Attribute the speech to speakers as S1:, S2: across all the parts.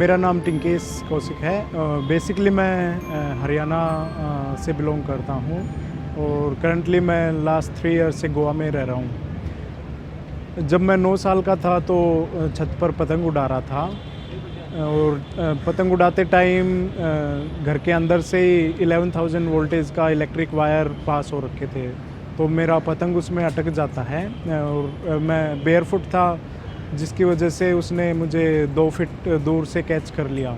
S1: मेरा नाम टिंकेश कौशिक है। बेसिकली मैं हरियाणा से बिलोंग करता हूँ और करंटली मैं लास्ट 3 ईयर से गोवा में रह रहा हूँ। जब मैं 9 साल का था तो छत पर पतंग उड़ा रहा था और पतंग उड़ाते टाइम घर के अंदर से ही 11,000 वोल्टेज का इलेक्ट्रिक वायर पास हो रखे थे, तो मेरा पतंग उसमें अटक जाता है और मैं बेयरफुट था, जिसकी वजह से उसने मुझे 2 फीट दूर से कैच कर लिया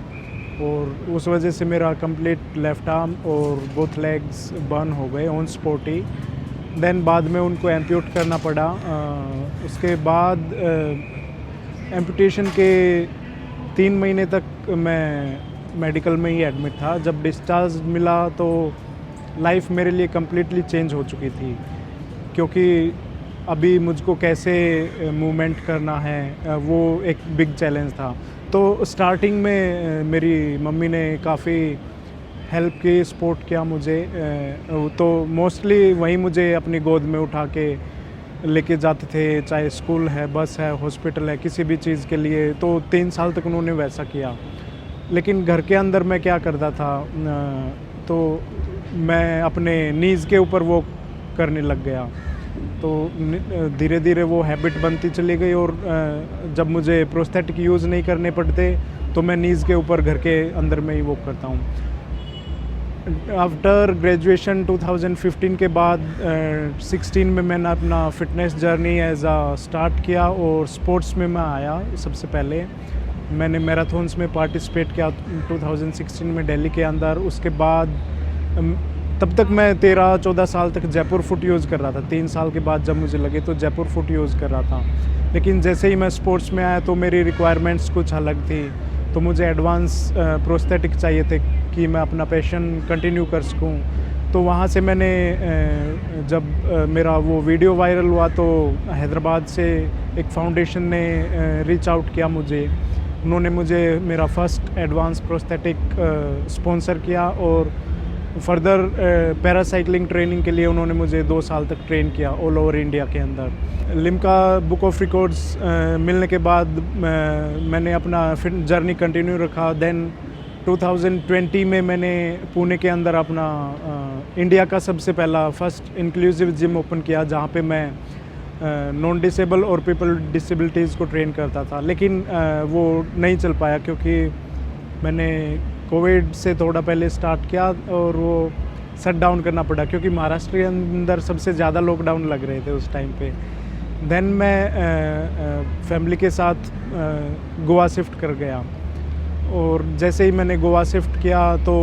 S1: और उस वजह से मेरा कंप्लीट लेफ़्ट आर्म और बोथ लेग्स बर्न हो गए ऑन स्पॉट ही। देन बाद में उनको एम्प्यूट करना पड़ा। उसके बाद एम्पुटेशन के 3 महीने तक मैं मेडिकल में ही एडमिट था। जब डिस्चार्ज मिला तो लाइफ मेरे लिए कम्प्लीटली चेंज हो चुकी थी, क्योंकि अभी मुझको कैसे मूवमेंट करना है वो एक बिग चैलेंज था। तो स्टार्टिंग में मेरी मम्मी ने काफ़ी हेल्प की, सपोर्ट किया मुझे। तो मोस्टली वहीं मुझे अपनी गोद में उठा के लेके जाते थे, चाहे स्कूल है, बस है, हॉस्पिटल है, किसी भी चीज़ के लिए। तो 3 साल तक उन्होंने वैसा किया। लेकिन घर के अंदर मैं क्या करता था, तो मैं अपने नीज़ के ऊपर वो करने लग गया। तो धीरे धीरे वो हैबिट बनती चली गई और जब मुझे प्रोस्थेटिक यूज़ नहीं करने पड़ते तो मैं नीज़ के ऊपर घर के अंदर में ही वॉक करता हूँ। आफ्टर ग्रेजुएशन 2015 के बाद 16 में मैंने अपना फ़िटनेस जर्नी एज आ स्टार्ट किया और स्पोर्ट्स में मैं आया। सबसे पहले मैंने मैराथन्स में पार्टिसिपेट किया 2016 में दिल्ली के अंदर। उसके बाद तब तक मैं 13-14 साल तक जयपुर फुट यूज़ कर रहा था। 3 साल के बाद जब मुझे लगे तो जयपुर फुट यूज़ कर रहा था। लेकिन जैसे ही मैं स्पोर्ट्स में आया तो मेरी रिक्वायरमेंट्स कुछ अलग थी, तो मुझे एडवांस प्रोस्थेटिक चाहिए थे कि मैं अपना पैशन कंटिन्यू कर सकूं। तो वहाँ से मैंने जब मेरा वो वीडियो वायरल हुआ तो हैदराबाद से एक फाउंडेशन ने रीच आउट किया मुझे। उन्होंने मुझे मेरा फर्स्ट एडवांस प्रोस्थेटिक स्पॉन्सर किया और फर्दर पैरासाइक्लिंग ट्रेनिंग के लिए उन्होंने मुझे 2 साल तक ट्रेन किया ऑल ओवर इंडिया के अंदर। लिम्का बुक ऑफ रिकॉर्ड्स मिलने के बाद मैंने अपना फिट जर्नी कंटिन्यू रखा। देन 2020 में मैंने पुणे के अंदर अपना इंडिया का सबसे पहला फर्स्ट इंक्लूसिव जिम ओपन किया, जहाँ पे मैं नॉन डिसेबल और पीपल डिसेबिलिटीज़ को ट्रेन करता था। लेकिन वो नहीं चल पाया क्योंकि मैंने कोविड से थोड़ा पहले स्टार्ट किया और वो शट डाउन करना पड़ा, क्योंकि महाराष्ट्र के अंदर सबसे ज़्यादा लॉकडाउन लग रहे थे उस टाइम पे। देन मैं फैमिली के साथ गोवा शिफ्ट कर गया और जैसे ही मैंने गोवा शिफ्ट किया तो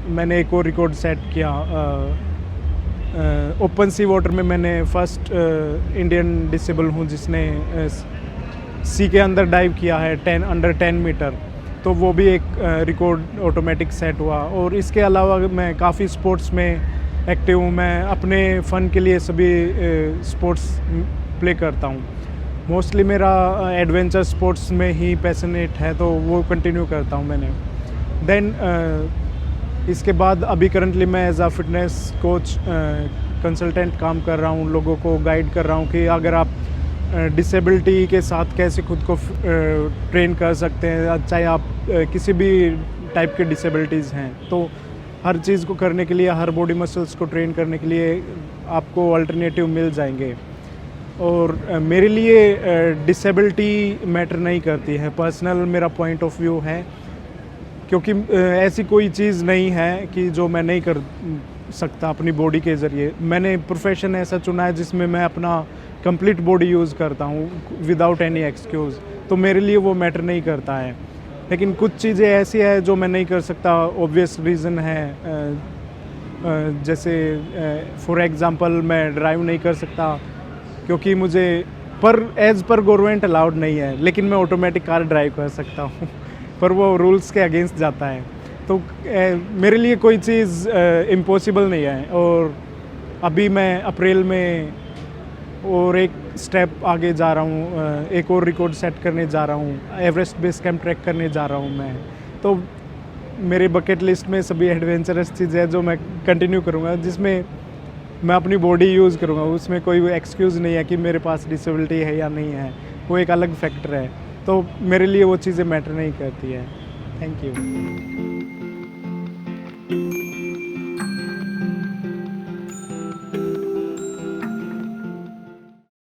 S1: मैंने एक और रिकॉर्ड सेट किया। ओपन सी वाटर में मैंने फर्स्ट इंडियन डिसेबल हूँ जिसने सी के अंदर डाइव किया है अंडर 10 मीटर। तो वो भी एक रिकॉर्ड ऑटोमेटिक सेट हुआ। और इसके अलावा मैं काफ़ी स्पोर्ट्स में एक्टिव हूँ। मैं अपने फ़न के लिए सभी स्पोर्ट्स प्ले करता हूँ। मोस्टली मेरा एडवेंचर स्पोर्ट्स में ही पैशनेट है, तो वो कंटिन्यू करता हूँ मैंने। देन इसके बाद अभी करंटली मैं एज आ फिटनेस कोच कंसल्टेंट काम कर रहा हूँ, लोगों को गाइड कर रहा हूँ कि अगर आप डिसेबिलिटी के साथ कैसे खुद को ट्रेन कर सकते हैं, चाहे आप किसी भी टाइप के डिसेबिलिटीज़ हैं। तो हर चीज़ को करने के लिए, हर बॉडी मसल्स को ट्रेन करने के लिए आपको अल्टरनेटिव मिल जाएंगे। और मेरे लिए डिसेबिलिटी मैटर नहीं करती है, पर्सनल मेरा पॉइंट ऑफ व्यू है, क्योंकि ऐसी कोई चीज़ नहीं है कि जो मैं नहीं कर सकता अपनी बॉडी के ज़रिए। मैंने प्रोफेशन ऐसा चुना है जिसमें मैं अपना कंप्लीट बॉडी यूज़ करता हूँ विदाउट एनी एक्सक्यूज़, तो मेरे लिए वो मैटर नहीं करता है। लेकिन कुछ चीज़ें ऐसी है जो मैं नहीं कर सकता, ऑब्वियस रीज़न है। जैसे फॉर एग्ज़ाम्पल मैं ड्राइव नहीं कर सकता क्योंकि मुझे एज़ पर गवर्नमेंट अलाउड नहीं है, लेकिन मैं ऑटोमेटिक कार ड्राइव कर सकता हूँ पर वो रूल्स के अगेंस्ट जाता है। तो मेरे लिए कोई चीज़ इम्पॉसिबल नहीं है। और अभी मैं अप्रैल में और एक स्टेप आगे जा रहा हूँ, एक और रिकॉर्ड सेट करने जा रहा हूँ, एवरेस्ट बेस कैंप ट्रैक करने जा रहा हूँ मैं। तो मेरे बकेट लिस्ट में सभी एडवेंचरस चीज़ें हैं जो मैं कंटिन्यू करूँगा, जिसमें मैं अपनी बॉडी यूज़ करूँगा। उसमें कोई एक्सक्यूज़ नहीं है कि मेरे पास डिसेबिलिटी है या नहीं है, वो एक अलग फैक्टर है। तो मेरे लिए वो चीज़ें मैटर नहीं करती है। Thank you.